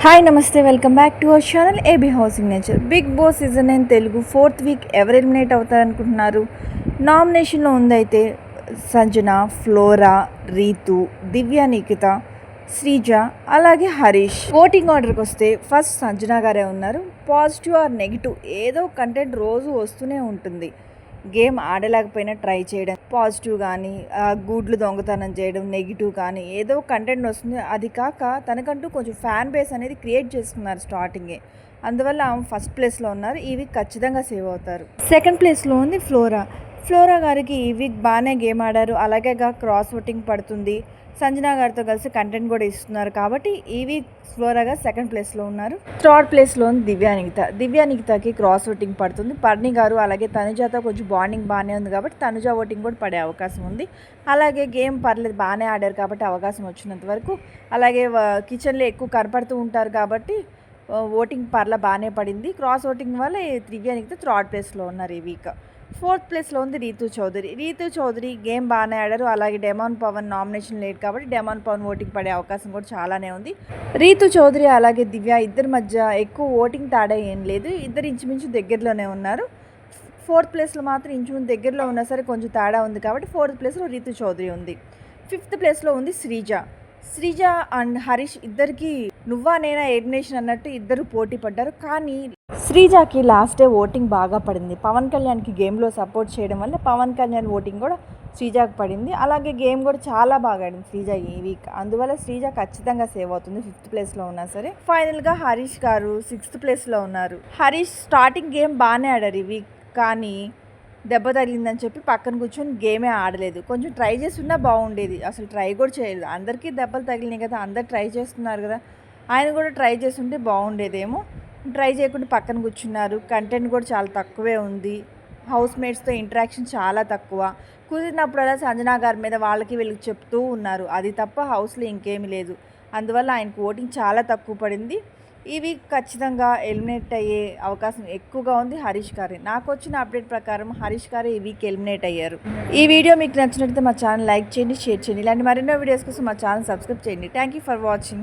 Hi నమస్తే welcome back to our channel AB housing nature. Bigg Boss season 9 Telugu 4th week ఎవరు eliminate అవుతారనుకుంటున్నారు? నామినేషన్లో ఉందైతే సంజన, ఫ్లోరా, రీతు, దివ్య, నిఖిత, శ్రీజ, అలాగే హరీష్. ఓటింగ్ ఆర్డర్కి వస్తే ఫస్ట్ సంజన గారే ఉన్నారు. పాజిటివ్ ఆర్ నెగిటివ్ ఏదో కంటెంట్ రోజు వస్తూనే ఉంటుంది. గేమ్ ఆడలేకపోయినా ట్రై చేయడం, పాజిటివ్ కానీ గూడ్లు దొంగతనం చేయడం, నెగిటివ్ కానీ ఏదో కంటెంట్ వస్తుంది. అది కాక తనకంటూ కొంచెం ఫ్యాన్ బేస్ అనేది క్రియేట్ చేసుకున్నారు స్టార్టింగే. అందువల్ల ఆమె ఫస్ట్ ప్లేస్లో ఉన్నారు. ఈ వీక్ ఖచ్చితంగా సేవ్ అవుతారు. సెకండ్ ప్లేస్లో ఉంది ఫ్లోరా. ఫ్లోరా గారికి ఈ వీక్ బాగానే గేమ్ ఆడారు. అలాగే క్రాస్ ఓటింగ్ పడుతుంది. సంజన గారితో కలిసి కంటెంట్ కూడా ఇస్తున్నారు కాబట్టి ఈ వీక్ ఫ్లోరా గారు సెకండ్ ప్లేస్లో ఉన్నారు. థర్డ్ ప్లేస్లో ఉంది దివ్య నిఖితకి క్రాస్ ఓటింగ్ పడుతుంది. పర్ణి గారు అలాగే తనుజాతో కొంచెం బాండింగ్ బాగానే ఉంది కాబట్టి తనుజ ఓటింగ్ కూడా పడే అవకాశం ఉంది. అలాగే గేమ్ పర్లేదు బాగానే ఆడారు కాబట్టి అవకాశం వచ్చినంత వరకు. అలాగే కిచెన్లో ఎక్కువ కనపడుతూ ఉంటారు కాబట్టి ఓటింగ్ బాగానే పడింది. క్రాస్ ఓటింగ్ వల్ల దివ్య నిఖిత థర్డ్ ప్లేస్లో ఉన్నారు ఈ వీక్. ఫోర్త్ ప్లేస్లో ఉంది రీతు చౌదరి గేమ్ బాగానే ఆడారు. అలాగే డెమాన్ పవన్ నామినేషన్ లేట్ కాబట్టి డెమాన్ పవన్ ఓటింగ్ పడే అవకాశం కూడా చాలానే ఉంది. రీతు చౌదరి అలాగే దివ్య ఇద్దరి మధ్య ఎక్కువ ఓటింగ్ తేడా ఏం లేదు. ఇద్దరు ఇంచుమించు దగ్గరలోనే ఉన్నారు. ఫోర్త్ ప్లేస్లో మాత్రం ఇంచుమించు దగ్గరలో ఉన్నా సరే కొంచెం తేడా ఉంది కాబట్టి ఫోర్త్ ప్లేస్లో రీతు చౌదరి ఉంది. ఫిఫ్త్ ప్లేస్లో ఉంది శ్రీజ అండ్ హరీష్. ఇద్దరికి నువ్వా నేనా ఎలిమినేషన్ అన్నట్టు ఇద్దరు పోటీ పడ్డారు. కానీ శ్రీజకి లాస్ట్ డే ఓటింగ్ బాగా పడింది. పవన్ కళ్యాణ్కి గేమ్లో సపోర్ట్ చేయడం వల్ల పవన్ కళ్యాణ్ ఓటింగ్ కూడా శ్రీజకి పడింది. అలాగే గేమ్ కూడా చాలా బాగా ఆడింది శ్రీజ ఈ వీక్. అందువల్ల శ్రీజ ఖచ్చితంగా సేవ్ అవుతుంది ఫిఫ్త్ ప్లేస్లో ఉన్నా సరే. ఫైనల్గా హరీష్ గారు సిక్స్త్ ప్లేస్లో ఉన్నారు. హరీష్ స్టార్టింగ్ గేమ్ బాగానే ఆడారు ఈ వీక్. కానీ దెబ్బ తగిలిందని చెప్పి పక్కన కూర్చొని గేమే ఆడలేదు. కొంచెం ట్రై చేస్తున్నా బాగుండేది. అసలు ట్రై కూడా చేయలేదు. అందరికీ దెబ్బలు తగిలినాయి కదా, అందరు ట్రై చేస్తున్నారు కదా, ఆయన కూడా ట్రై చేస్తుంటే బాగుండేదేమో. ట్రై చేయకుండా పక్కన కూర్చున్నారు. కంటెంట్ కూడా చాలా తక్కువే ఉంది. హౌస్ మేట్స్తో ఇంటరాక్షన్ చాలా తక్కువ. కుదిరినప్పుడల్లా సంజనా గారి మీద వాళ్ళకి వీళ్ళకి చెప్తూ ఉన్నారు. అది తప్ప హౌస్లో ఇంకేమీ లేదు. అందువల్ల ఆయనకు ఓటింగ్ చాలా తక్కువ పడింది. ఈ వీక్ ఖచ్చితంగా ఎలిమినేట్ అయ్యే అవకాశం ఎక్కువగా ఉంది హరీష్ గారి. నాకు వచ్చిన అప్డేట్ ప్రకారం హరీష్ గారు ఈ వీక్ ఎలిమినేట్ అయ్యారు. ఈ వీడియో మీకు నచ్చినట్లయితే మా ఛానల్ లైక్ చేయండి, షేర్ చేయండి. ఇలాంటి మరెన్నో వీడియోస్ కోసం మా ఛానల్ సబ్స్క్రైబ్ చేయండి. Thank you for watching.